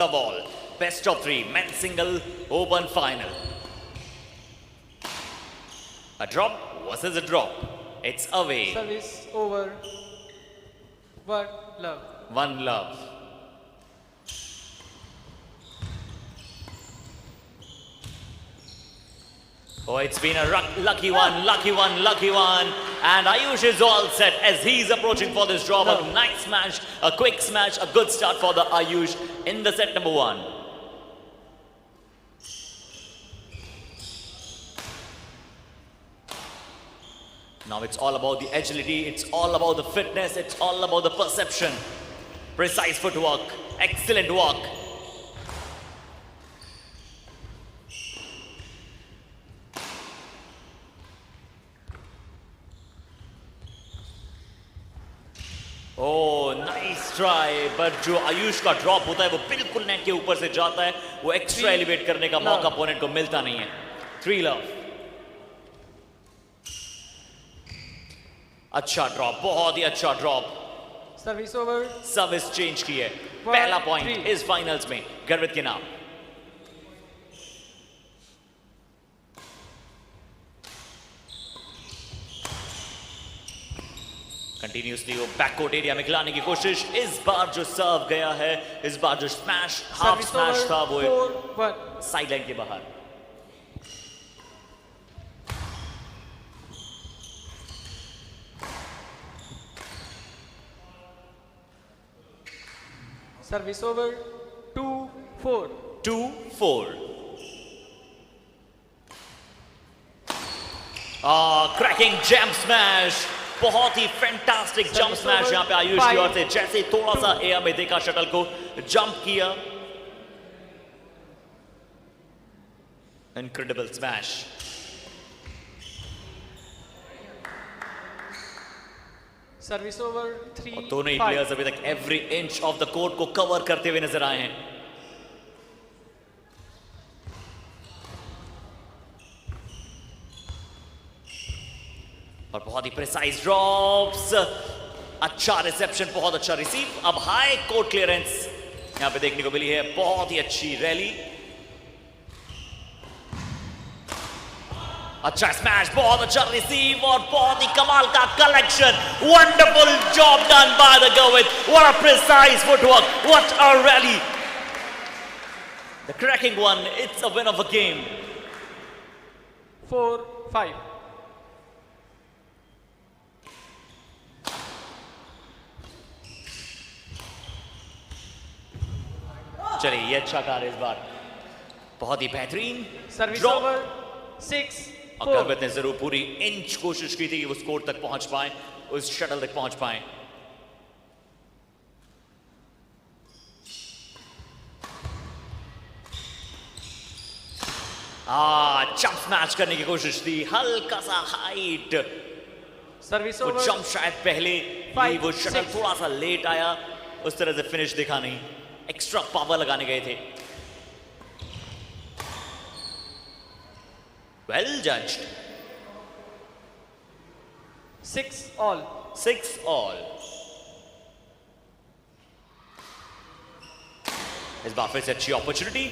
of all, best of three, men's single open final. A drop versus a drop. It's away. Service over. One love. One love. Oh, it's been a lucky one, lucky one, lucky one. And Ayush is all set as he's approaching for this drop. A nice smash, a quick smash, a good start for the Ayush in the set number one. Now it's all about the agility, it's all about the fitness, it's all about the perception. Precise footwork, excellent work. Oh, nice try, but जो आयुष का drop होता है वो बिल्कुल net के ऊपर से जाता है, वो एक्स्ट्रा एलिवेट करने का मौका अपोनेंट को मिलता नहीं है. 3 लव. अच्छा ड्रॉप, बहुत ही अच्छा drop. Service over. Service change की है. पहला पॉइंट इस फाइनल्स में गर्वित के नाम. कंटिन्यूसली वो बैककोर्ट एरिया में खिलाने की कोशिश. इस बार जो सर्व गया है, इस बार जो स्मैश, हाफ स्मैश था वो साइड लाइन के बाहर. Service over. 2-4. 2-4. Cracking jump smash. बहुत ही फैंटास्टिक जंप स्मैश यहां पे आयुष की ओर से. जैसे थोड़ा सा एयर में देखा शटल को, जंप किया. Incredible smash. Service over. 3-5. दोनों ही प्लेयर्स अभी तक every inch of the court को कवर करते हुए नजर आए हैं. और बहुत ही प्रिसाइज ड्रॉप्स. अच्छा रिसेप्शन, बहुत अच्छा रिसीव. अब हाई कोर्ट क्लियरेंस यहां पे देखने को मिली है. बहुत ही अच्छी रैली. अच्छा स्मैश, बहुत अच्छा रिसीव और बहुत ही कमाल का collection. Wonderful job done by the Garvit. What a precise footwork, what a rally. The cracking one, it's a win of a game. 4-5. चलिए, ये अच्छा कार्य इस बार. बहुत ही बेहतरीन सर्विस ओवर. 6-4. और गर्वित ने जरूर पूरी इंच कोशिश की थी कि वो स्कोर तक पहुंच पाए, उस शटल तक पहुंच पाए. जंप स्मैश करने की कोशिश थी. हल्का सा हाइट. सर्विस वो ओवर. जंप शायद पहले, वो शटल थोड़ा सा लेट आया, उस तरह से फिनिश दिखा नहीं. एक्स्ट्रा पावर लगाने गए थे. Well judged. 6 all. 6 all. इस बार फिर से अच्छी अपॉर्चुनिटी.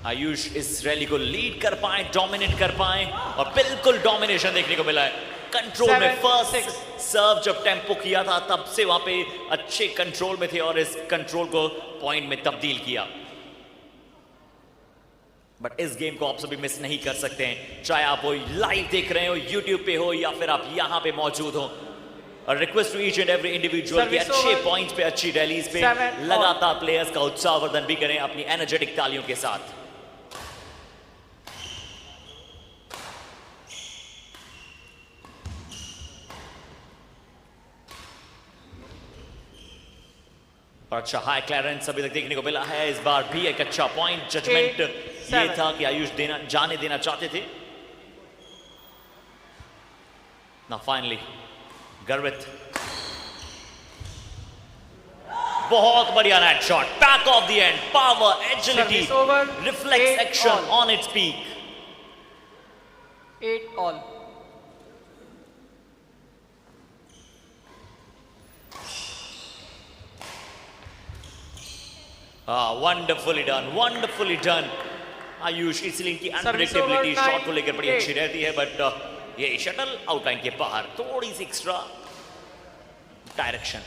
आयुष इस रैली को लीड कर पाए, डोमिनेट कर पाए, और बिल्कुल डोमिनेशन देखने को मिला है. कंट्रोल में फर्स्ट सर्व जब टेम्पो किया था तब से वहां पे अच्छे कंट्रोल में थे और इस कंट्रोल को पॉइंट में तब्दील किया. बट इस गेम को आप सभी मिस नहीं कर सकते हैं, चाहे आप वो लाइव देख रहे हो, यूट्यूब पे हो, या फिर आप यहां पे मौजूद हो. और request to each and every individual कि अच्छे पॉइंट्स पे, अच्छी रैलीज पे लगातार प्लेयर्स का उत्साहवर्धन भी करें अपनी एनर्जेटिक तालियों के साथ. और अच्छा हाई क्लियरेंस अभी तक देखने को मिला है. इस बार भी एक अच्छा पॉइंट जजमेंट ये था कि आयुष जाने देना चाहते थे. ना फाइनली गर्वित. बहुत बढ़िया net shot, back of the end, power, agility, reflex action on its peak. 8 all. Wonderfully done, wonderfully done Ayush. इसलिए इनकी अनप्रेडिक्टेबिलिटी over, शॉट को लेकर बड़ी 9, अच्छी रहती है, बट ये शटल आउटलाइन के बाहर, थोड़ी सी extra direction.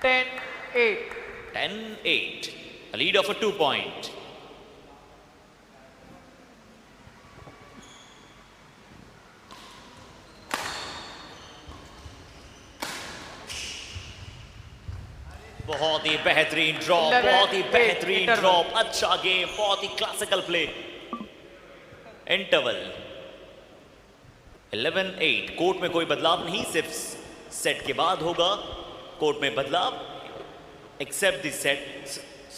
10-8. 10-8, a lead of a 2-point. बहुत ही बेहतरीन ड्रॉप, 11, बहुत ही 8, बेहतरीन interval. ड्रॉप, अच्छा गेम, बहुत ही क्लासिकल प्ले। इंटरवल 11-8। कोर्ट में कोई बदलाव नहीं, सिर्फ सेट के बाद होगा कोर्ट में बदलाव, एक्सेप्ट द सेट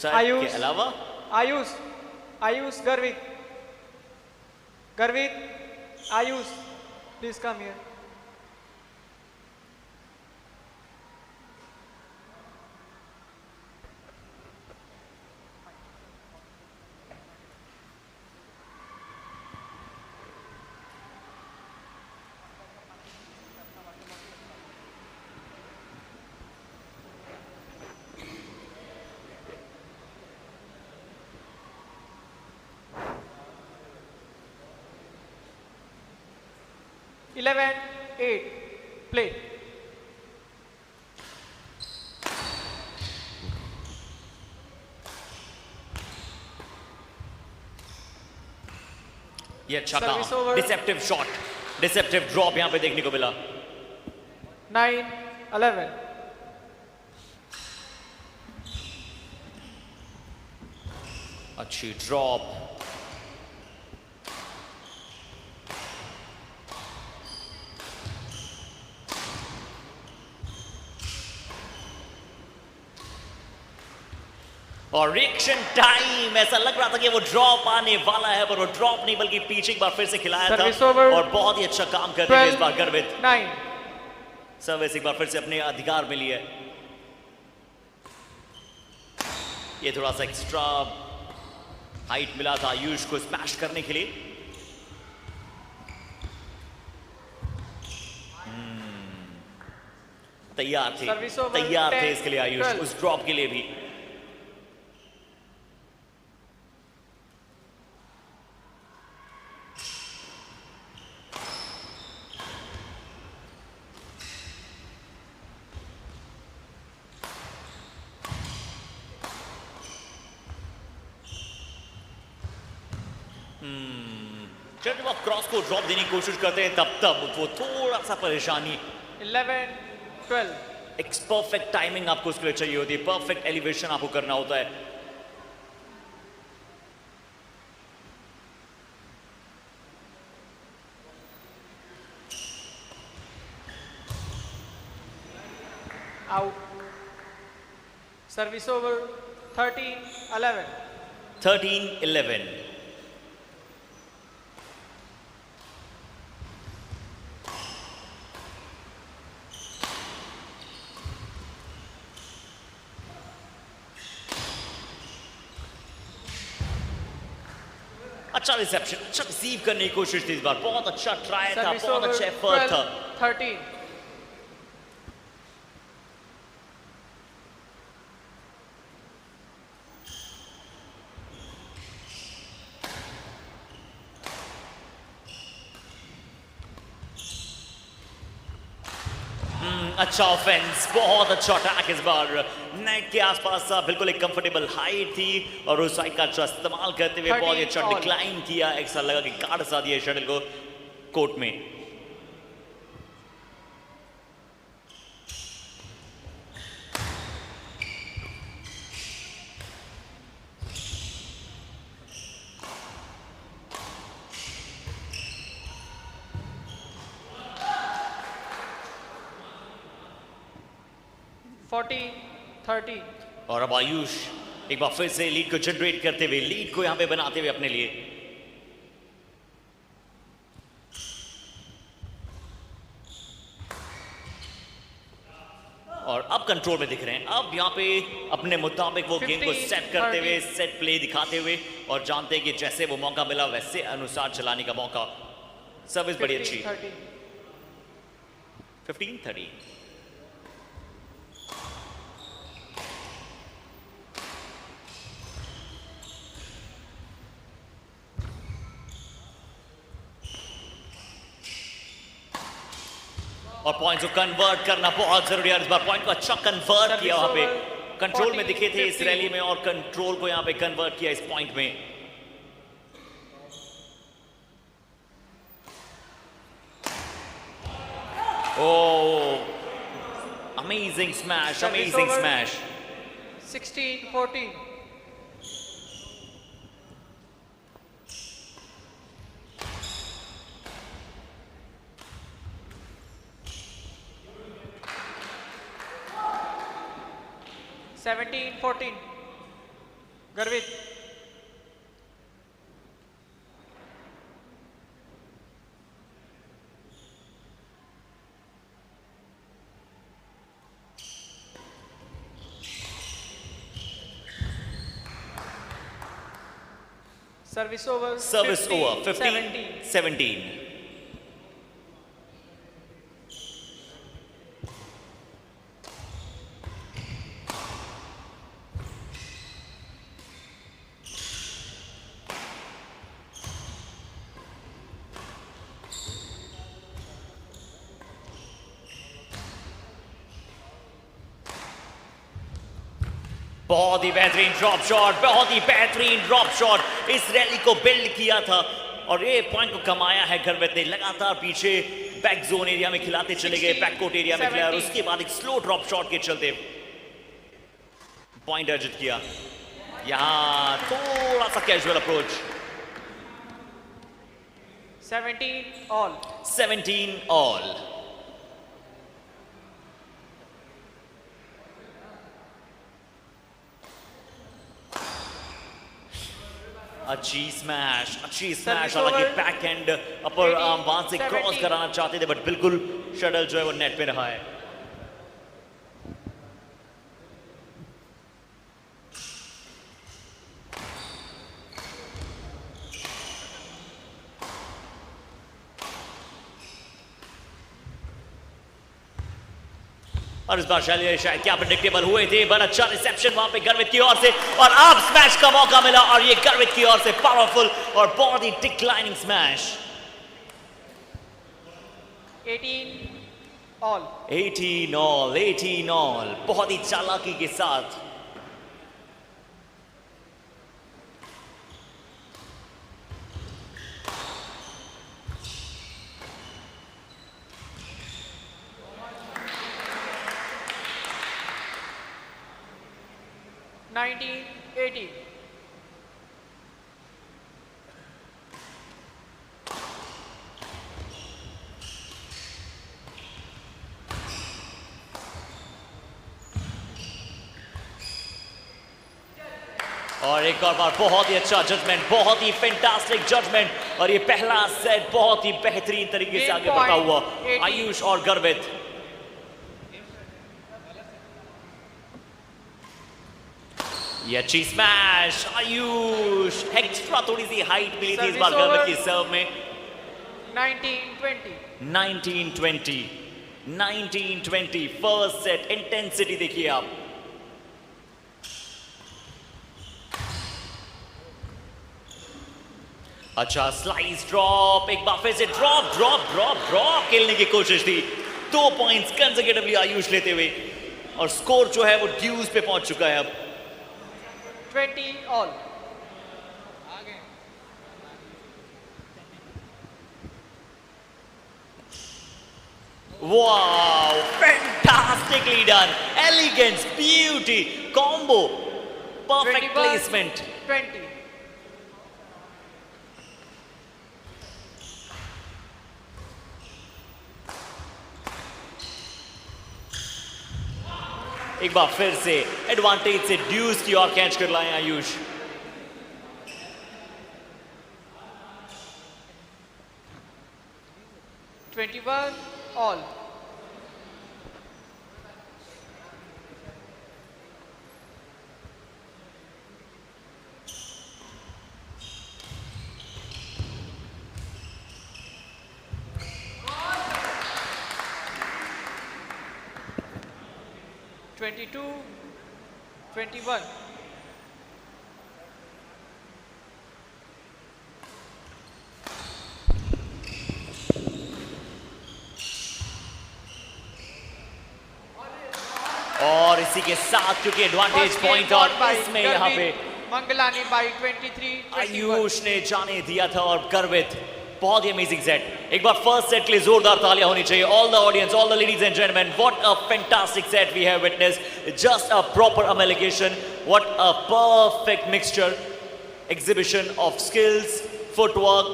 के आयुष, अलावा। Ayush, Garvit, Ayush, please come here. Eleven, 8, play. ये अच्छा Service काम, over. Deceptive shot, deceptive drop यहां पे देखने को मिला। 9, 11. अच्छी ड्रॉप, और रिएक्शन टाइम। ऐसा लग रहा था कि वो ड्रॉप आने वाला है, पर वो ड्रॉप नहीं बल्कि पीछे एक बार फिर से खिलाया Service था over. और बहुत ही अच्छा काम करते हुए इस बार 12, गर्वित 9. सर्विस एक बार फिर से अपने अधिकार में लिए। ये थोड़ा सा एक्स्ट्रा हाइट मिला था आयुष को स्मैश करने के लिए। तैयार थे, Service over, तैयार थे 10, इसके लिए आयुष, 12. उस ड्रॉप के लिए भी। जब वो क्रॉस को ड्रॉप देने की कोशिश करते हैं तब वो थोड़ा सा परेशानी। 11, 12. एक परफेक्ट टाइमिंग आपको उसके लिए चाहिए होती है, परफेक्ट एलिवेशन आपको करना होता है। Out. Service over. 13, 11. 13-11। अच्छा रिसेप्शन, अच्छा रिसीव करने की कोशिश थी इस बार, बहुत अच्छा ट्राई था, Service बहुत over. अच्छा एफर्ट 12, था। 13. अच्छा ऑफेंस, बहुत अच्छा अटैक इस बार। नेट के आसपास था, बिल्कुल एक कंफर्टेबल हाइट थी और उस हाइट का अच्छा इस्तेमाल करते हुए बहुत ही अच्छा 13 all. डिक्लाइन किया। ऐसा लगा कि गार्ड सा दिया शटल को कोर्ट में। Fourteen, 13. और अब आयुष एक बार फिर से लीड को जनरेट करते हुए, लीड को यहां पे बनाते हुए अपने लिए। और अब कंट्रोल में दिख रहे हैं, अब यहाँ पे अपने मुताबिक वो गेम को 15, सेट करते हुए, 30. सेट प्ले दिखाते हुए और जानते हैं कि जैसे वो मौका मिला वैसे अनुसार चलाने का मौका। सर्विस बड़ी अच्छी। 15, 13. 15-13। और पॉइंट्स को कन्वर्ट करना बहुत जरूरी है। इस बार पॉइंट को अच्छा कन्वर्ट किया वहां पे, कंट्रोल में दिखे थे इस रैली में और कंट्रोल को यहां पे कन्वर्ट किया इस पॉइंट में। Oh, amazing smash, amazing smash. 16-14. Garvit. Service over. Service 15, over. 15, 17. 17. बहुत ही बेहतरीन ड्रॉप शॉट, बहुत ही बेहतरीन ड्रॉप शॉट इस रैली को बिल्ड किया था और ये पॉइंट को कमाया है गर्वित ने। लगातार पीछे बैक जोन एरिया में खिलाते चले गए, बैक कोर्ट एरिया में खिलाया और उसके बाद एक स्लो ड्रॉप शॉट के चलते पॉइंट अर्जित किया। यहां थोड़ा सा कैजुअल अप्रोच। 17 all. 17 all. अच्छी स्मैश हालांकि बैक हैंड अपर आर्म वहां से क्रॉस कराना चाहते थे बट बिल्कुल शटल जो है वो नेट पे रहा है। और इस बार शायद क्या प्रेडिक्टेबल हुए थे, बड़ा अच्छा रिसेप्शन वहां पे गर्वित की ओर से और अब स्मैश का मौका मिला और ये गर्वित की ओर से पावरफुल और बहुत ही डिक्लाइनिंग स्मैश। 18 all. 18 all, बहुत ही चालाकी के साथ। और एक और बार बहुत ही अच्छा जजमेंट, बहुत ही फैंटास्टिक जजमेंट और ये पहला सेट बहुत ही बेहतरीन तरीके से आगे बढ़ता हुआ आयुष और गर्वित। ये अच्छी स्मैश आयुष, एक्स्ट्रा थोड़ी सी हाइट मिली थी इस बार गर्वित की सर्व में। 19-20 फर्स्ट सेट। इंटेंसिटी देखिए आप। अच्छा स्लाइस ड्रॉप, एक बार फिर से ड्रॉप खेलने की कोशिश थी। 2 पॉइंट्स कंसेक्यूटिवली आयुष लेते हुए और स्कोर जो है वो ड्यूज पे पहुंच चुका है अब। 20 all. Wow, fantastically done. Elegance, beauty, combo, perfect 21, placement. 20. एक बार फिर से एडवांटेज से ड्यूज की ओर कैच कर लाए आयुष। all. Twenty-two, 21. और इसी के साथ क्योंकि advantage First game point won और by इसमें यहाँ पे Garvit Mangalani by 23-21. आयुष ने जाने दिया था और गर्वित बहुत ही अमेजिंग सेट। एक बार फर्स्ट सेट के लिए जोरदार तालियां होनी चाहिए। All the audience, all the ladies and gentleman, what a fantastic set we have witnessed. Just a proper amalgamation, what a perfect mixture, exhibition of skills, footwork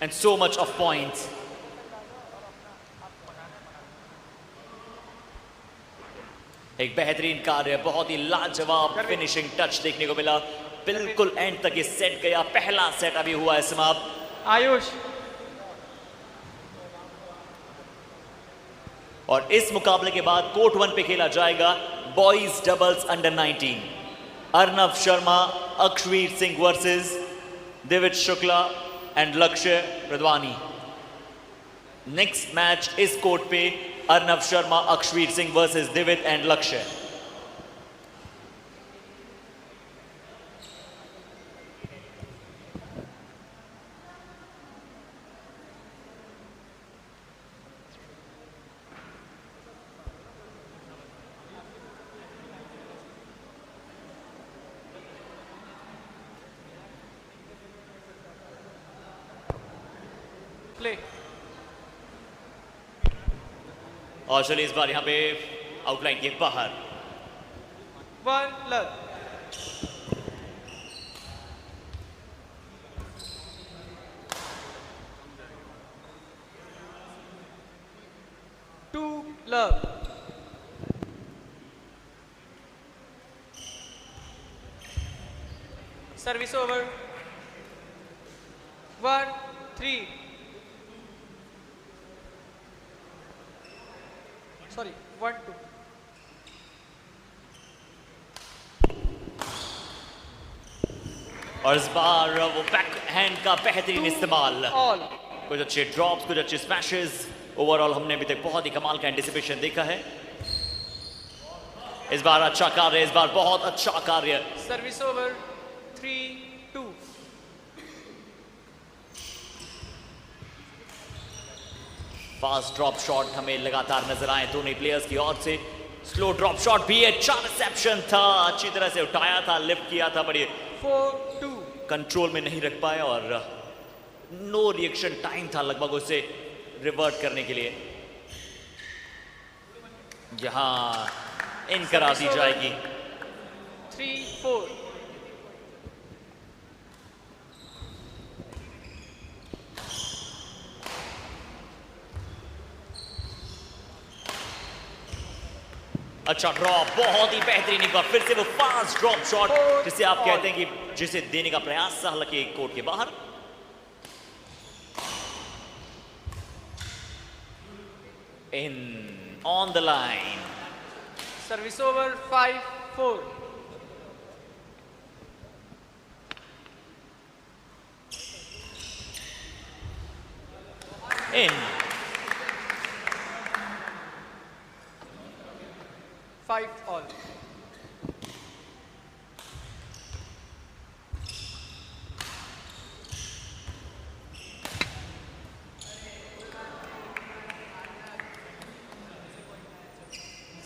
and so much of points. एक बेहतरीन कार्य, बहुत ही लाजवाब finishing touch देखने को मिला। बिल्कुल and तक ये सेट गया। पहला सेट अभी हुआ है समाप्त। आयुष, और इस मुकाबले के बाद कोर्ट 1 पे खेला जाएगा boys doubles under 19। Arnav Sharma, Akshveer Singh versus Divij Shukla and Lakshya Pradwani. Next match इस कोर्ट पे Arnav Sharma, Akshveer Singh versus Divij and Lakshya. play. और चलिए इस बार यहाँ पे आउटलाइन के बाहर 1 love. Two love. Service over. 1-3. Sorry, 1-2. और इस बार वो बैक हैंड का बेहतरीन इस्तेमाल। All. कुछ अच्छे ड्रॉप्स, कुछ अच्छे स्मैशेस। ओवरऑल हमने अभी तक बहुत ही कमाल का एंटिसिपेशन देखा है। इस बार अच्छा कार्य, इस बार बहुत अच्छा कार्य। Service over. 3-2. Fast drop shot हमें लगातार नजर आए दोनों प्लेयर्स की ओर से। स्लो ड्रॉप शॉट भी है, अच्छा रिसेप्शन था, अच्छी तरह से उठाया था, लिफ्ट किया था, पर ये 4-2. कंट्रोल में नहीं रख पाए और नो रिएक्शन टाइम था लगभग उसे रिवर्ट करने के लिए। यहां इन करा दी जाएगी। 3-4. अच्छा ड्रॉप, बहुत ही बेहतरीन। एक बार फिर से वो फास्ट ड्रॉप शॉट जिसे आप कहते हैं कि जिसे देने का प्रयास था, हालांकि कोर्ट के बाहर। In on the line. Service over. 5-4. In 5-all.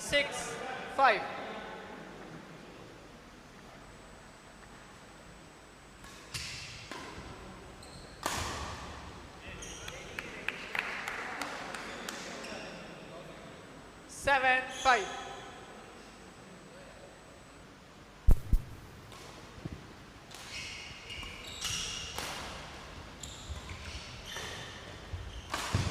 Six, 5. Seven, 5.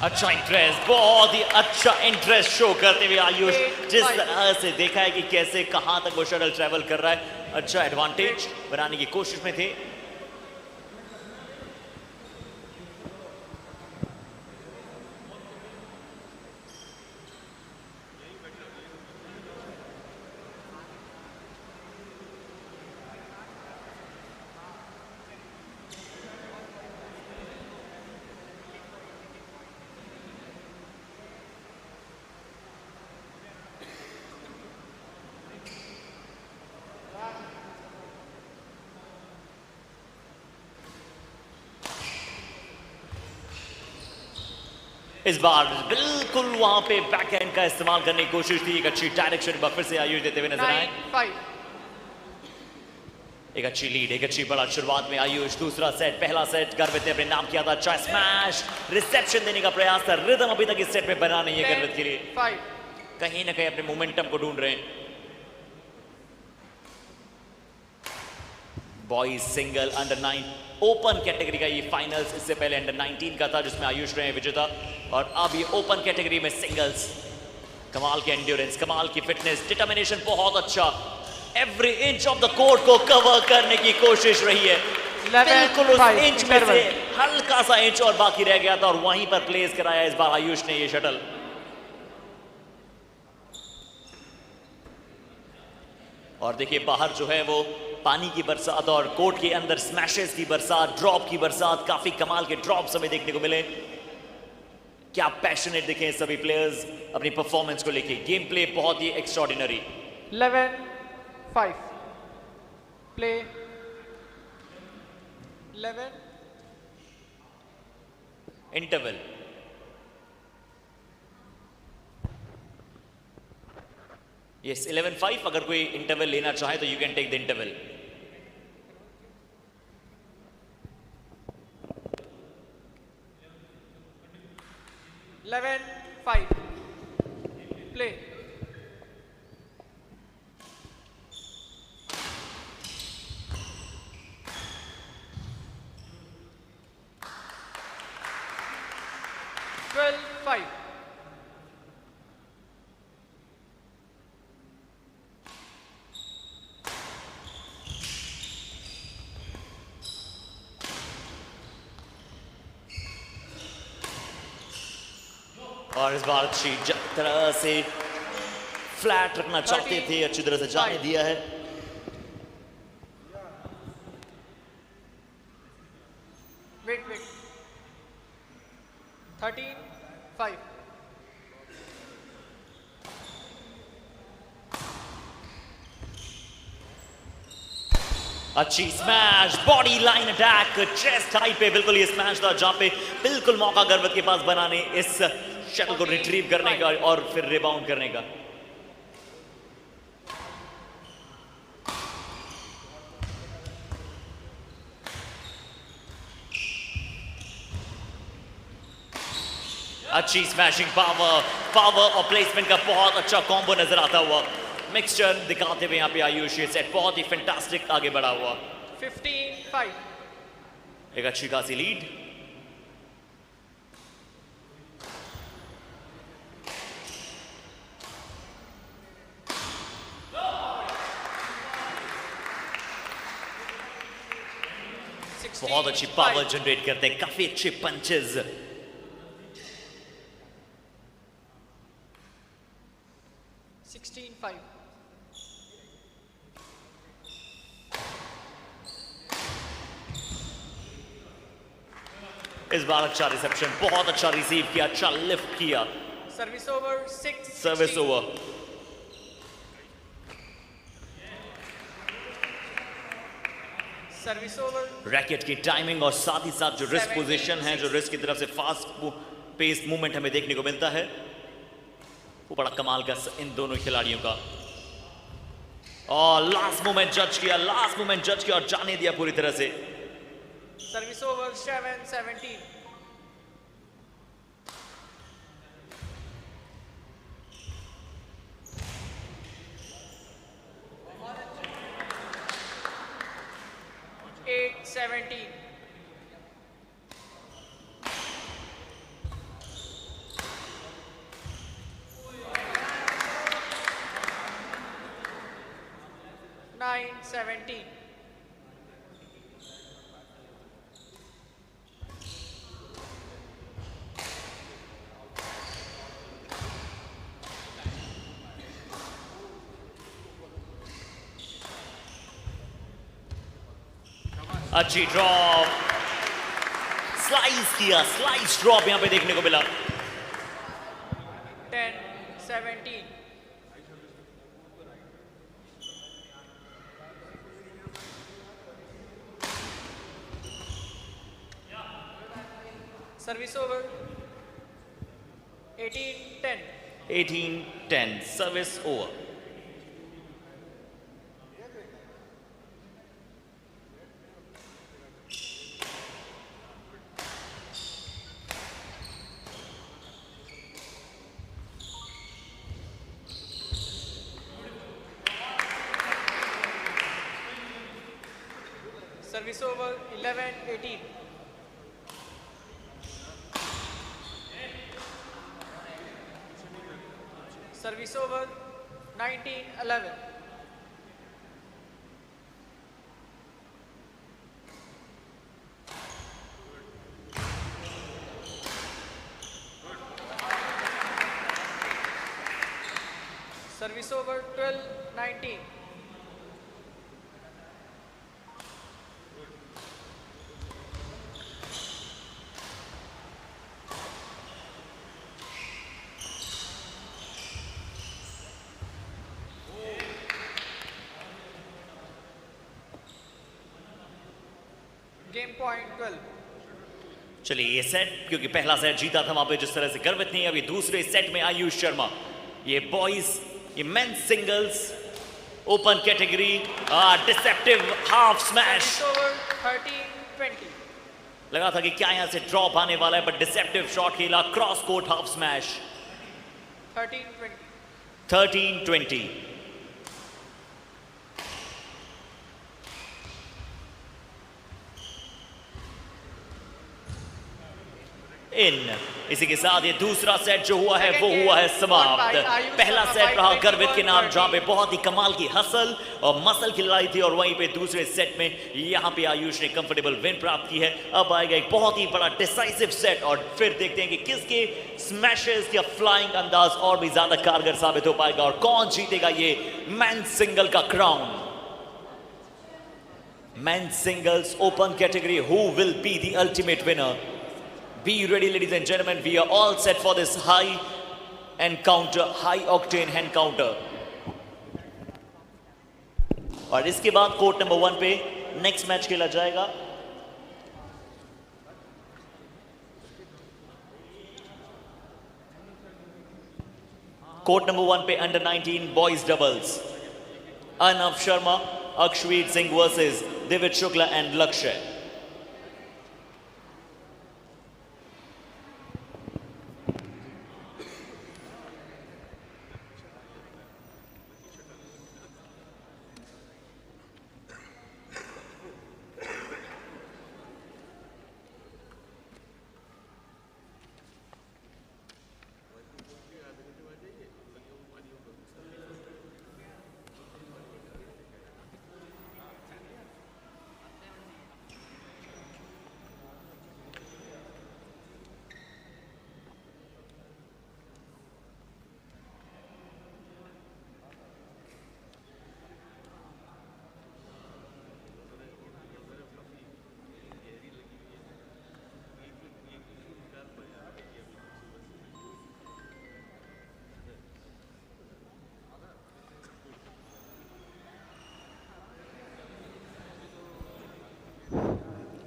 अच्छा इंटरेस्ट, बहुत ही अच्छा इंटरेस्ट शो करते हुए आयुष, जिस Five. तरह से देखा है कि कैसे कहां तक वो शटल ट्रेवल कर रहा है, अच्छा एडवांटेज बनाने की कोशिश में थे। इस बार बिल्कुल वहां पे बैकहैंड का इस्तेमाल करने की कोशिश थी। एक अच्छी डायरेक्शन फिर से आयुष देते हुए नजर आए। 9-5. एक अच्छी लीड, एक अच्छी बड़ा शुरुआत में आयुष। दूसरा सेट, पहला सेट गर्वित ने अपने नाम किया था। अच्छा स्मैश रिसेप्शन देने का प्रयास था। रिदम अभी तक इस सेट में बना नहीं है गर्वित के लिए। 5. कहीं ना कहीं अपने मोमेंटम को ढूंढ रहे हैं। Boys single under 9 open category का ये फाइनल्स, इससे पहले अंडर 19 का था जिसमें आयुष रहे विजेता, और अब ये ओपन कैटेगरी में सिंगल्स। कमाल की एंड्योरेंस, कमाल की फिटनेस, डिटर्मिनेशन बहुत अच्छा। Every inch of the court को कवर करने की कोशिश रही है। बिल्कुल उस इंच में से हल्का सा इंच और बाकी रह गया था और वहीं पर प्लेस कराया इस बार आयुष ने ये शटल। और देखिए बाहर जो है वो पानी की बरसात और कोर्ट के अंदर स्मैशेस की बरसात, ड्रॉप की बरसात। काफी कमाल के ड्रॉप्स हमें देखने को मिले। क्या पैशनेट दिखे सभी प्लेयर्स अपनी परफॉर्मेंस को लेके। गेम प्ले बहुत ही एक्स्ट्राऑर्डिनरी। 11-5. Play. 11. इंटरवल। यस 11-5। अगर कोई इंटरवल लेना चाहे तो you can take the interval. Play. और इस बार अच्छी तरह से फ्लैट रखना चाहते थे, अच्छी तरह से जाने दिया है। Wait. 13-5. अच्छी smash, body line attack, chest high पे बिल्कुल ये स्मैश था जहां पे बिल्कुल मौका गर्वित के पास बनाने इस शटल को रिट्रीव करने का और फिर रिबाउंड करने का। अच्छी स्मैशिंग पावर और प्लेसमेंट का बहुत अच्छा कॉम्बो नजर आता हुआ। मिक्सचर दिखाते हुए यहाँ पे आयुष ये सेट बहुत ही फैंटास्टिक आगे बढ़ा हुआ। 15-5. एक अच्छी खासी लीड। बहुत अच्छी पावर जनरेट करते हैं, काफी अच्छे पंचेस। 16-5. इस बार अच्छा रिसेप्शन, बहुत अच्छा रिसीव किया, अच्छा लिफ्ट किया। Service over 6. Service over. Service over. Racket की टाइमिंग और साथ ही साथ जो रिस्क पोजीशन है, जो रिस्क की तरफ से फास्ट पेस मूवमेंट हमें देखने को मिलता है, वो बड़ा कमाल का इन दोनों खिलाड़ियों का। और लास्ट मोमेंट जज किया और जाने दिया पूरी तरह से। Service over 7-17. Eight 17. Nine 17. अच्छी ड्रॉप, स्लाइस ड्रॉप यहां पे देखने को मिला। 10-17. Service over 18-10. 18-10. Service over. Service over 11-18. Service over 19-11. Service over 12-19. Game point 12. चलिए ये सेट, क्योंकि पहला सेट जीता था वहां पे जिस तरह से गर्वित नहीं, अभी दूसरे सेट में आयुष शर्मा, ये बॉयज, ये men's singles open category, deceptive half smash. Service over 13-20. लगा था कि क्या यहां से ड्रॉप आने वाला है, बट डिसेप्टिव शॉट खेला, क्रॉस कोर्ट हाफ स्मैश। 13-20. 13-20। इन इसी के साथ ये दूसरा सेट जो हुआ है वो हुआ है समाप्त। पहला सेट रहा गर्वित के नाम, जहां पे बहुत ही कमाल की हसल और मसल की लड़ाई थी, और वहीं पे दूसरे सेट में यहां पे आयुष ने कंफर्टेबल विन प्राप्त की है। अब आएगा एक बहुत ही बड़ा डिसाइसिव सेट, और फिर देखते हैं कि किसके स्मैशेस या फ्लाइंग अंदाज और भी ज्यादा कारगर साबित हो पाएगा, और कौन जीतेगा ये मेंस सिंगल का crown. Men's singles open category, who will be the ultimate winner? Be ready, ladies and gentlemen. We are all set for this high encounter, high octane encounter. और इसके बाद कोर्ट नंबर 1 पे next match खेला जाएगा। Court number 1 पे under 19 boys doubles, Arnav Sharma, Akshveer Singh versus Divya Shukla and Lakshya.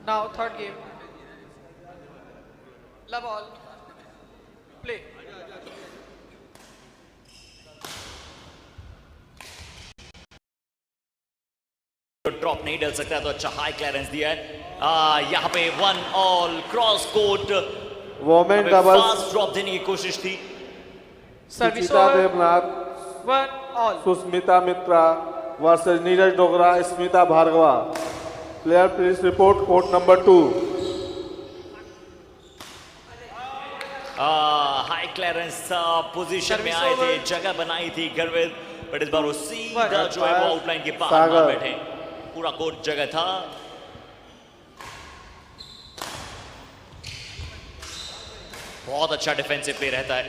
Now third game. Love all. Play. Drop नहीं डल सकता, तो अच्छा हाई क्लियरेंस दिया है। यहाँ पे 1 all cross court, women doubles fast drop देने की कोशिश थी। Service Suchita over. Devnath, 1 all. Susmita Mitra versus Neeraj Dogra, Smita Bhargava. Player please report court number 2। High clearance position में Service आए थे, over. जगह बनाई थी गर्वित, बट इस बार वो सीधा One. जो है वो आउटलाइन के बाहर ना सागर। बैठे, पूरा कोर्ट जगह था। बहुत अच्छा डिफेंसिव प्ले रहता है।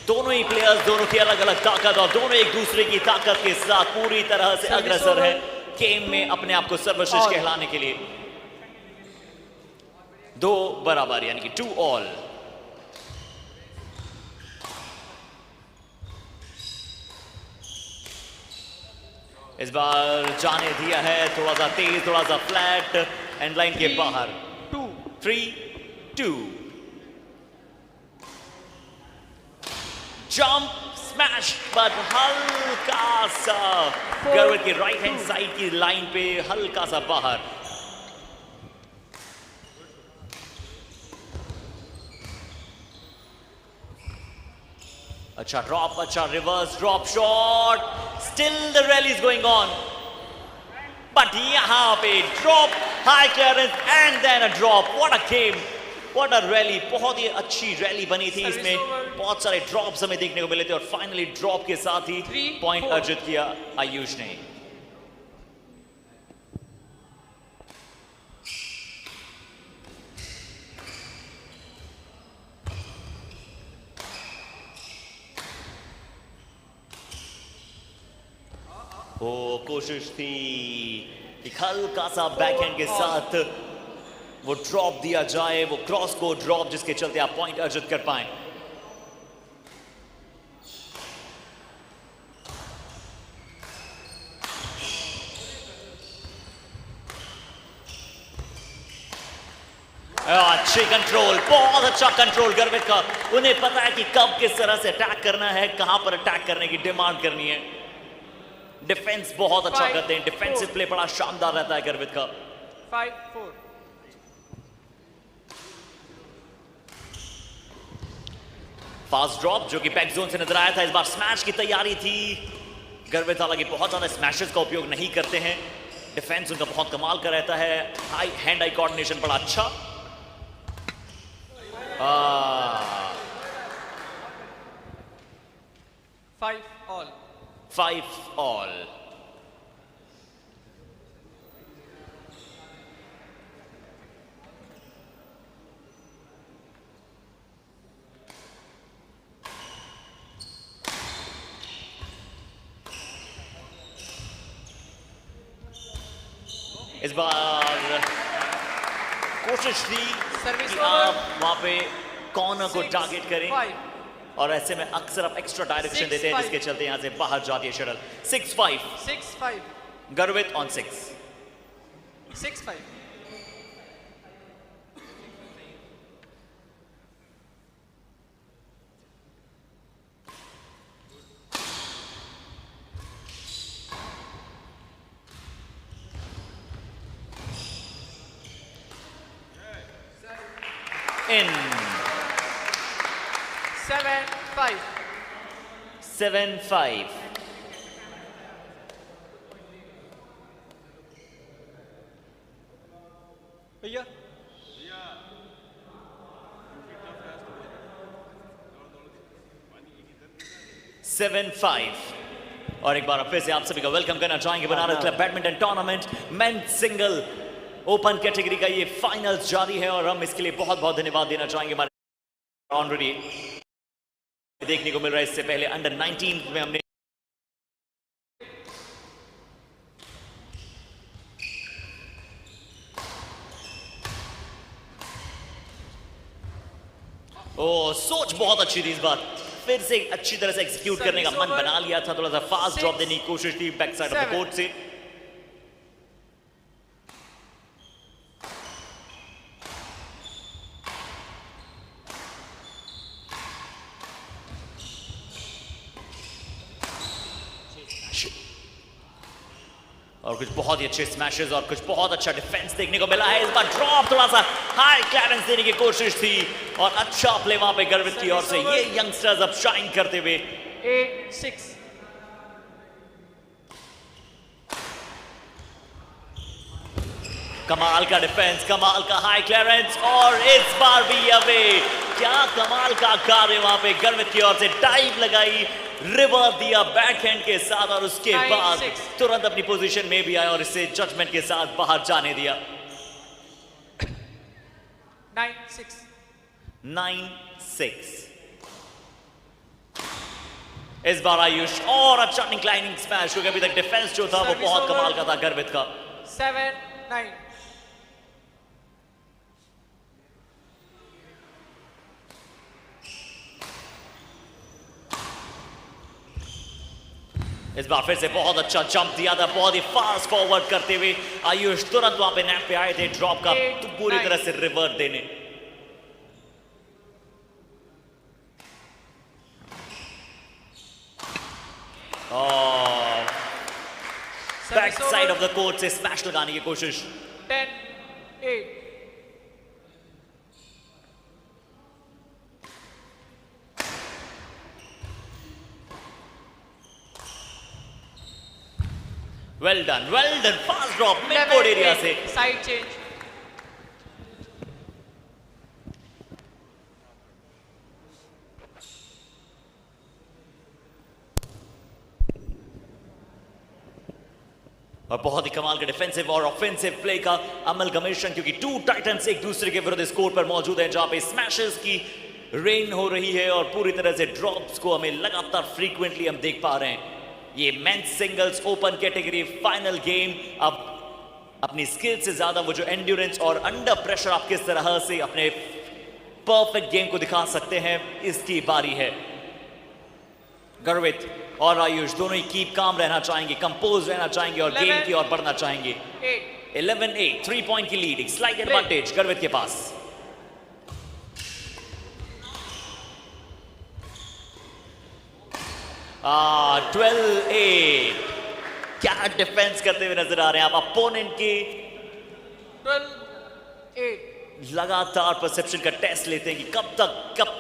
दोनों ही प्लेयर्स, दोनों की अलग अलग ताकत, और दोनों एक दूसरे की ताकत के साथ पूरी तरह से Service अग्रसर over. है गेम में अपने आप को सर्वश्रेष्ठ All. कहलाने के लिए। 2 बराबर यानी कि 2 ऑल। इस बार जाने दिया है, थोड़ा सा तेज, थोड़ा सा फ्लैट, एंड लाइन के बाहर। 2. 3-2। जंप स्मैश बट हल्का सा गर्वित की राइट हैंड साइड की लाइन पे हल्का सा बाहर। अच्छा ड्रॉप, अच्छा reverse drop shot, still the rally is going on, but यहां पे drop, high clearance and then a drop. What a game, what a rally. बहुत ही अच्छी रैली बनी थी इसमें, बहुत सारे ड्रॉप्स हमें देखने को मिले थे और फाइनली ड्रॉप के साथ ही पॉइंट अर्जित किया आयुष ने। वो कोशिश थी एक हल्का सा बैकहैंड के साथ वो ड्रॉप दिया जाए, वो क्रॉस को ड्रॉप जिसके चलते आप पॉइंट अर्जित कर पाए। अच्छी कंट्रोल, बहुत अच्छा कंट्रोल गर्वित का। उन्हें पता है कि कब किस तरह से अटैक करना है, कहां पर अटैक करने की डिमांड करनी है। डिफेंस बहुत अच्छा करते हैं, डिफेंसिव प्ले बड़ा शानदार रहता है गर्वित का। 5-4 फास्ट ड्रॉप जो कि बैक जोन से नजर आया था, इस बार स्मैश की तैयारी थी। गर्वित हालांकि बहुत ज्यादा स्मैशेस का उपयोग नहीं करते हैं, डिफेंस उनका बहुत कमाल का रहता है। हाई हैंड आई कोऑर्डिनेशन बड़ा अच्छा। 5-all 5-all। इस बार कोशिश थी कि आप वहां पे कॉर्नर को टारगेट करें, और ऐसे में अक्सर आप एक्स्ट्रा डायरेक्शन देते हैं जिसके चलते यहां से बाहर जाती है शटल। 6-5 गर्वित ऑन 6। 6-5 इन 7-5 7-5। भैया 7-5। और एक बार फिर से आप सभी का वेलकम करना चाहेंगे Banaras club badminton tournament men's single open category का ये फाइनल्स जारी है, और हम इसके लिए बहुत बहुत धन्यवाद देना चाहेंगे हमारे ऑलरेडी देखने को मिल रहा है। इससे पहले अंडर 19 में हमने सोच बहुत अच्छी थी इस बार, फिर से अच्छी तरह से एग्जीक्यूट करने का मन बना लिया था। थोड़ा सा फास्ट ड्रॉप देने की कोशिश थी back side of the court से। और कुछ बहुत ही अच्छे स्मैशेस और कुछ बहुत अच्छा डिफेंस देखने को मिला है। इस बार ड्रॉप थोड़ा सा हाई क्लियरेंस देने की कोशिश थी, और अच्छा प्ले वहां पे गर्वित की ओर से। ये यंगस्टर्स अब शाइन करते हुए 8-6 कमाल का डिफेंस, कमाल का हाई क्लियरेंस, और इस बार भी अवे। क्या कमाल का कार्य वहां पे गर्वित की ओर से। डाइव लगाई, रिवर्स दिया बैकहैंड के साथ, और उसके बाद तुरंत अपनी पोजीशन में भी आया और इसे जजमेंट के साथ बाहर जाने दिया। 9-6 9-6। इस बार आयुष और अच्छा इंक्लाइनिंग स्मैश, क्योंकि अभी तक डिफेंस जो था वो बहुत कमाल का था गर्वित का। 7-9 इस बार फिर से बहुत अच्छा जंप दिया था, बहुत ही फास्ट फॉरवर्ड करते हुए आयुष तुरंत वहां पे नेट पे आए थे ड्रॉप का तो पूरी तरह से रिवर्स देने। और back Service side over. Of the court से स्मैश लगाने की कोशिश। 10-8. Well done, fast drop mid court area से। Side change. और बहुत ही कमाल का डिफेंसिव और ऑफेंसिव प्ले का अमलगमेशन, क्योंकि टू टाइटंस एक दूसरे के विरुद्ध इस कोर्ट पर मौजूद हैं, जहां पे स्मैशेस की रेन हो रही है और पूरी तरह से ड्रॉप्स को हमें लगातार फ्रीक्वेंटली हम देख पा रहे हैं। ये men's singles open category final game अब अपनी स्किल से ज्यादा वो जो एंड्योरेंस और अंडर प्रेशर आप किस तरह से अपने परफेक्ट गेम को दिखा सकते हैं, इसकी बारी है। गर्वित और आयुष दोनों ही कीप काम रहना चाहेंगे, कंपोज रहना चाहेंगे और गेम की ओर बढ़ना चाहेंगे। 11-8 3 पॉइंट की लीड, एक स्लाइट एडवांटेज गर्वित के पास। आ 12-8 क्या डिफेंस करते हुए नजर आ रहे हैं आप अपोनेंट के। 12-8. लगातार परसेप्शन का टेस्ट लेते हैं कि कब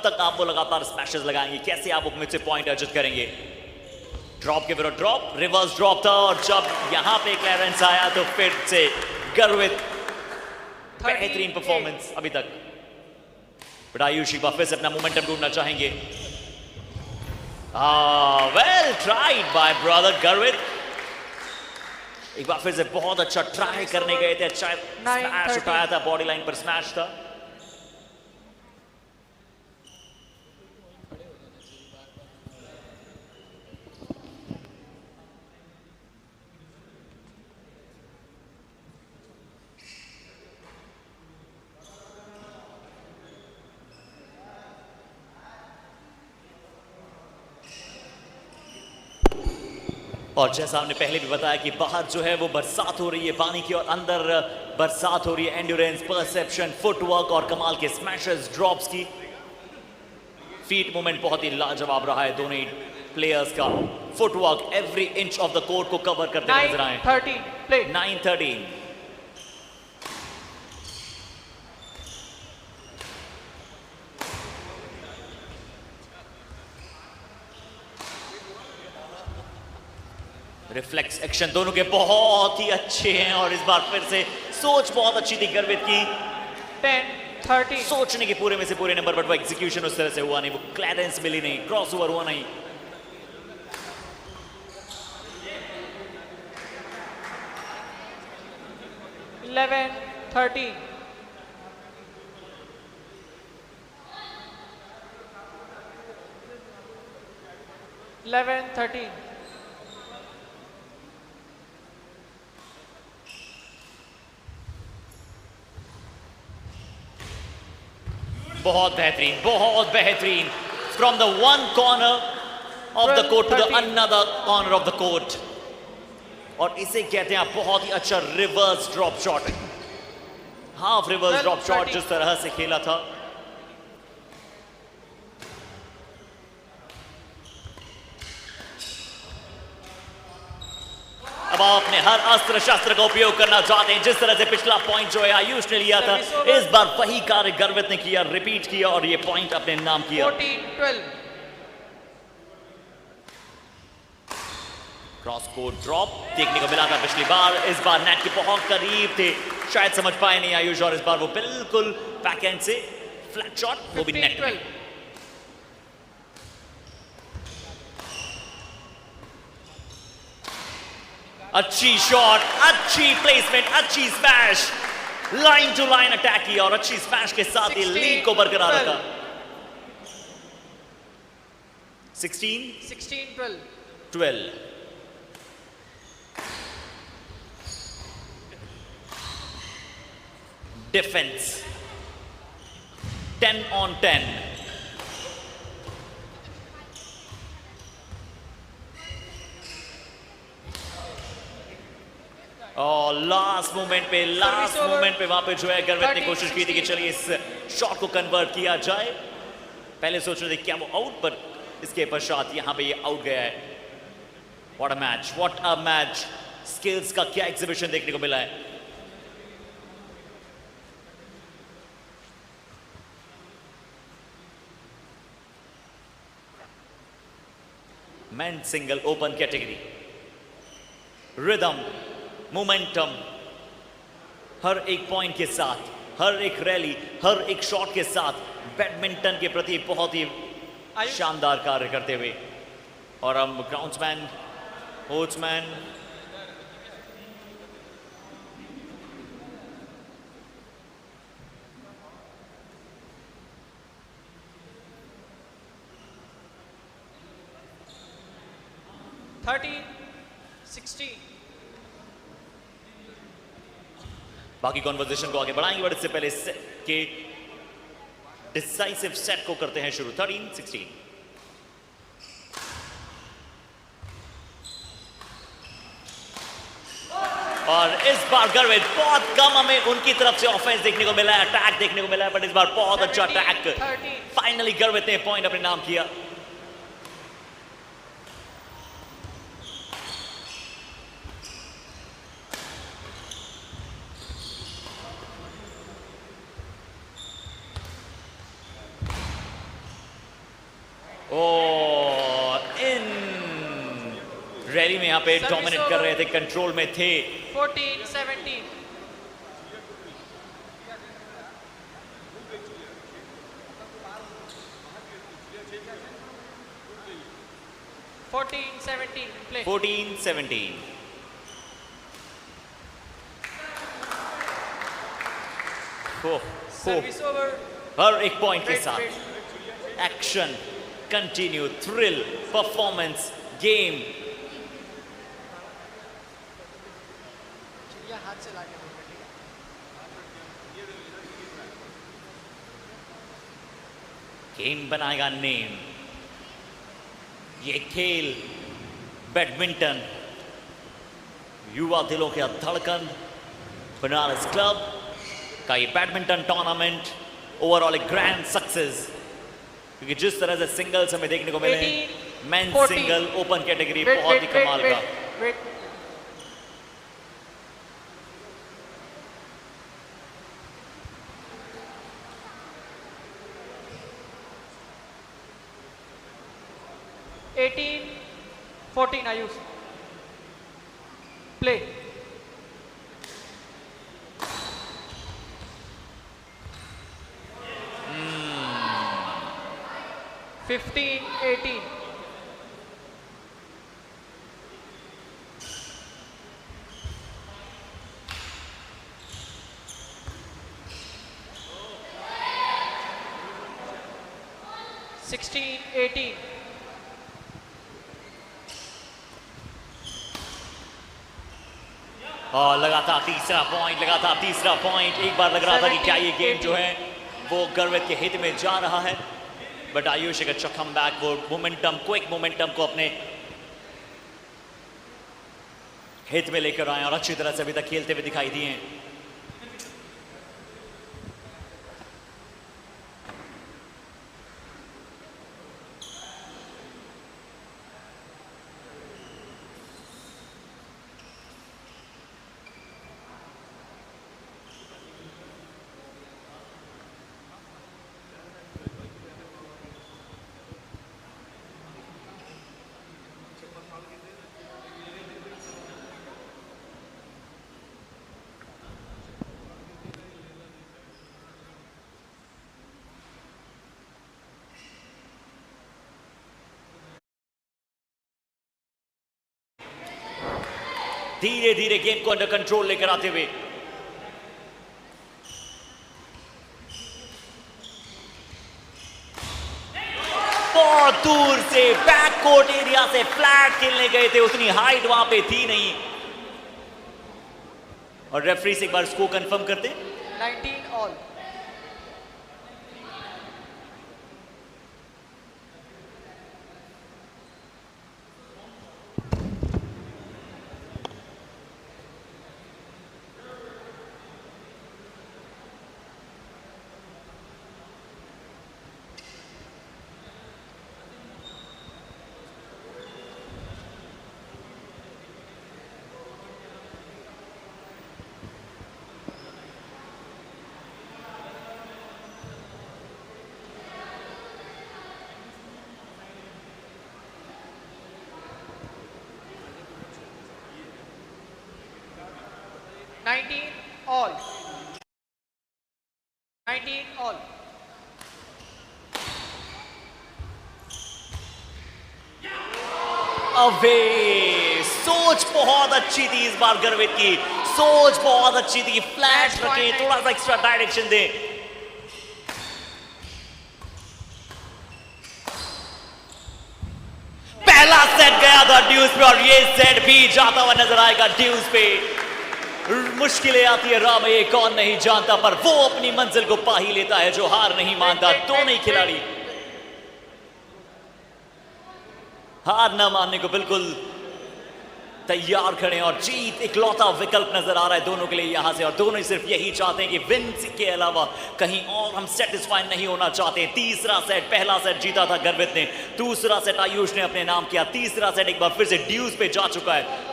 तक आप वो लगातार स्मैशेस लगाएंगे, कैसे आप उसमें से पॉइंट अर्जित करेंगे। ड्रॉप के विरुद्ध ड्रॉप, रिवर्स ड्रॉप था और जब यहां पे क्लियरेंस आया तो फिर से गर्वित बेहतरीन परफॉर्मेंस अभी तक। बट आयुष एक बार फिर से अपना मोमेंटम ढूंढना चाहेंगे। वेल ट्राइड बाय ब्रदर गर्वित, एक बार फिर से बहुत अच्छा ट्राई करने गए थे, अच्छा स्मैश उठाया था, बॉडी लाइन पर स्मैश था। और जैसा हमने पहले भी बताया कि बाहर जो है वो बरसात हो रही है पानी की और अंदर बरसात हो रही है एंड्योरेंस, परसेप्शन, फुटवर्क और कमाल के स्मैशेस, ड्रॉप्स की। फीट मूवमेंट बहुत ही लाजवाब रहा है दोनों ही प्लेयर्स का। Footwork every inch of the court को कवर करते नजर आए। 9-13 play. 9-13 रिफ्लेक्स एक्शन दोनों के बहुत ही अच्छे हैं और इस बार फिर से सोच बहुत अच्छी थी गर्वित की। 10-13. सोचने के पूरे में से पूरे नंबर, बट वो एग्जीक्यूशन उस तरह से हुआ नहीं, वो क्लियरेंस मिली नहीं, क्रॉस ओवर हुआ नहीं। Eleven, 13. Eleven, 13. बहुत बेहतरीन from the one corner of the court to the 12-13. Another corner of the court, और इसे कहते हैं बहुत ही अच्छा reverse drop shot, half reverse drop shot 12-13. जिस तरह से खेला था। अब आप अपने हर अस्त्र शस्त्र का उपयोग करना चाहते हैं, जिस तरह से पिछला पॉइंट जो है आयुष ने लिया था, इस बार वही कार्य गर्वित ने किया, रिपीट किया और ये पॉइंट अपने नाम किया। 14-12. क्रॉस कोर्ट ड्रॉप देखने को मिला था पिछली बार, इस बार नेट के बहुत करीब थे, शायद समझ पाए नहीं आयुष, और इस बार वो बिल्कुल बैकहैंड से फ्लैट शॉट, वो भी नेट में। 15-12. अच्छी शॉट, अच्छी प्लेसमेंट, अच्छी smash, line to line attack किया और अच्छी स्मैश के साथ ही लीड को बरकरार रखा। 16-12. 12 डिफेंस 10 on 10। और लास्ट मोमेंट पे वहां पे जो है गर्वित ने कोशिश की थी कि चलिए इस शॉट को कन्वर्ट किया जाए। पहले सोच रहे थे क्या वो आउट, पर इसके पश्चात यहां पे ये आउट गया है। What a match, what a match. Skills का क्या एग्जीबिशन देखने को मिला है। Men single open category, rhythm, momentum, हर एक पॉइंट के साथ, हर एक रैली, हर एक शॉट के साथ बैडमिंटन के प्रति बहुत ही शानदार कार्य करते हुए। और हम ग्राउंड्समैन, कोचमैन, बाकी कॉन्वर्सेशन को आगे बढ़ाएंगे, बट इससे पहले के डिसाइसिव सेट को करते हैं शुरू। 13-16। और इस बार गर्वित बहुत कम हमें उनकी तरफ से ऑफेंस देखने को मिला है, अटैक देखने को मिला है, बट इस बार बहुत अच्छा अटैक। फाइनली गर्वित ने पॉइंट अपने नाम किया। इन रैली में यहां पे डोमिनेट कर रहे थे, कंट्रोल में थे। 14-17। Play. 14-17। Service over. हर एक पॉइंट के Wait, साथ wait. Action, continue, thrill, performance, game. चिड़िया हाथ से लाके बोल रही है। गेम बनाएगा नेम। ये खेल बैडमिंटन, युवा दिलों के धड़कन, बनारस क्लब का ये बैडमिंटन टूर्नामेंट ओवरऑल एक ग्रैंड सक्सेस। क्योंकि जिस तरह से सिंगल्स हमें देखने को मिले, मेन सिंगल ओपन कैटेगरी बहुत ही कमाल का। Wait. Ayush. Play. Hmm. 15-18. (16-18). और लगातार तीसरा पॉइंट। एक बार लग रहा था कि क्या ये गेम जो है वो गर्वित के हित में जा रहा है, बट आयुष एक अच्छा कमबैक, वो मोमेंटम, क्विक मोमेंटम को अपने हित में लेकर आए और अच्छी तरह से अभी तक खेलते हुए दिखाई दिए हैं। धीरे धीरे गेम को अंडर कंट्रोल लेकर आते हुए बहुत दूर से बैक कोर्ट एरिया से फ्लैट खेलने गए थे, उतनी हाइट वहां पे थी नहीं। और रेफरी से एक बार स्कोर कंफर्म करते हैं। 19 all. 19 all. 19 all. अवे सोच बहुत अच्छी थी इस बार गर्वित की, सोच बहुत अच्छी थी। फ्लैट रखे, थोड़ा सा एक्स्ट्रा डायरेक्शन दे। पहला सेट गया था ड्यूज पे और ये सेट भी जाता हुआ नजर आएगा ड्यूज पे। मुश्किलें आती है राह में, ये कौन नहीं जानता, पर वो अपनी मंजिल को पा ही लेता है जो हार नहीं मानता। दोनों ही खिलाड़ी हार ना मानने को बिल्कुल तैयार खड़े हैं और जीत इकलौता विकल्प नजर आ रहा है दोनों के लिए यहां से। और दोनों ही सिर्फ यही चाहते हैं कि विन के अलावा कहीं और हम सेटिस्फाई नहीं होना चाहते। तीसरा सेट, पहला सेट जीता था गर्वित ने, दूसरा सेट आयुष ने अपने नाम किया, तीसरा सेट एक बार फिर से ड्यूज पे जा चुका है।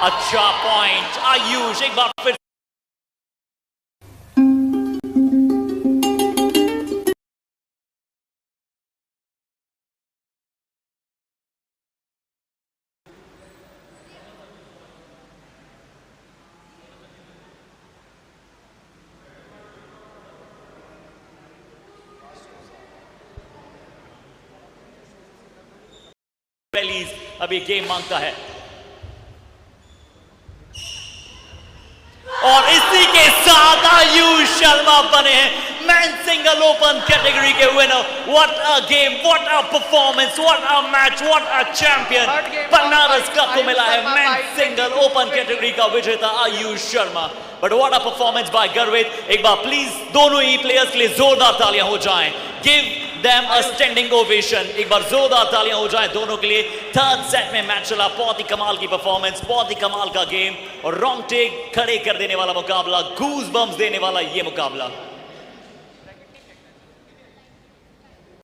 अच्छा पॉइंट आयुष, एक बार फिर अब ये गेम मांगता है और इसी के साथ आयुष शर्मा बने हैं मैन सिंगल ओपन कैटेगरी के winner. What a game, what a performance, what a match, what a champion. Banaras cup को मिला है मैन सिंगल ओपन कैटेगरी का विजेता Ayush Sharma. But what a performance by गर्वित। एक बार प्लीज दोनों ही प्लेयर्स के लिए जोरदार तालियां हो जाएं। Give them a standing ovation। एक बार जोरदार तालियां हो जाएं दोनों के लिए। थर्ड सेट में मैच चला, बहुत ही कमाल की परफॉर्मेंस, बहुत ही कमाल का गेम और रोंगटे खड़े कर देने वाला मुकाबला, गूज बम्स देने वाला ये मुकाबला।